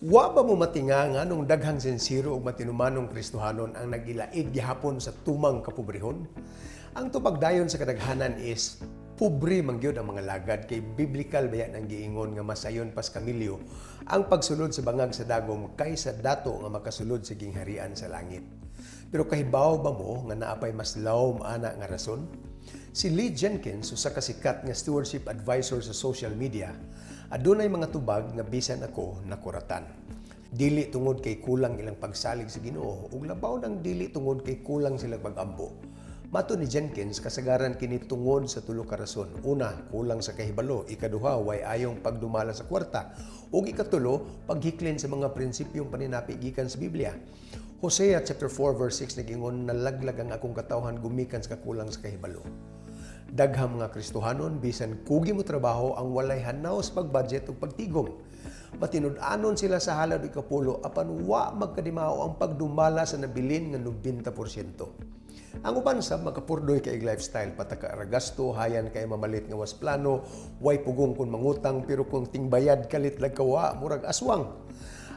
Wa ba mo matinga nga nung daghang sensiro ug matinumanong Kristohanon ang nagilaig gihapon sa tumang kapobrehon? Ang tupagdayon sa kadaghanan is pobre man gyud ang mga lagad kay biblical baya nang giingon nga masayon pas kamilyo ang pagsulod sa bangag sa dagom kaysa dato nga makasulod sa gingharian sa langit. Pero kahibaw ba mo nga naapay mas lawom ana nga rason? Si Lee Jenkins, usa ka sikat nga stewardship advisor sa social media, adunay mga tubag nga bisan ako nakuratan. Dili tungod kay kulang ilang pagsalig sa Ginoo ug labaw nang dili tungod kay kulang silang pag-ampo. Mato ni Jenkins, kasagaran kini tungod sa tulo ka rason. Una, kulang sa kahibalo. Ikaduha, way ayong pagdumala sa kwarta. Ug ikatulo, paghiklin sa mga prinsipyong paninapi gikan sa Biblia. Hosea chapter 4 verse 6 nagingon, nalaglag ang akong katawhan gumikan sa kakulang sa kahibalo. Daghang mga Kristohanon bisan kugi mo trabaho ang walay hanaw sa pagbudget ug pagtigom. Matinud-anon sila sa halad ug kapulo apan wa magkadimao ang pagdumala sa nabilin nga 90%. Ang uban sa makapurdoy kay lifestyle pataka ra gasto hayan kay mamalit nga was plano, way pugong kun mangutang pero kung tingbayad kalit lag kawa murag aswang.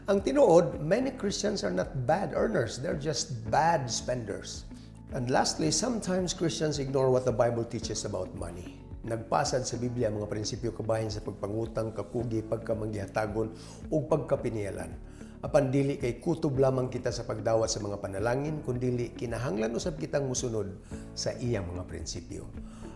Ang tinuod, many Christians are not bad earners, they're just bad spenders. And lastly, sometimes Christians ignore what the Bible teaches about money. Nagpasad sa Biblia ang mga prinsipyo kabahin sa pagpangutang, kakugi, pagkamanggihatagon o pagkapinialan. Apan dili kay kutob lamang kita sa pagdawat sa mga panalangin, kundili kinahanglan usab kitang musunod sa iyang mga prinsipyo.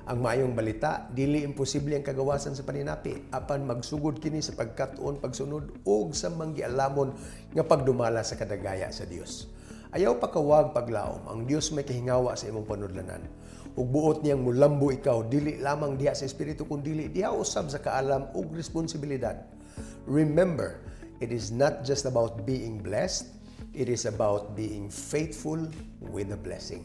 Ang maayong balita, dili imposible ang kagawasan sa paninapi, apan magsugod kini sa pagkatuon, pagsunod ug sa manggialamon nga pagdumala sa kadagaya sa Dios. Ayaw pakawag paglaom, ang Dios may kahingawa sa imong panudlanan. Ug buot niyang mulambo ikaw, dili lamang diha sa espiritu kundi diha usab sa kaalam ug responsibilidad. Remember, it is not just about being blessed, it is about being faithful with the blessing.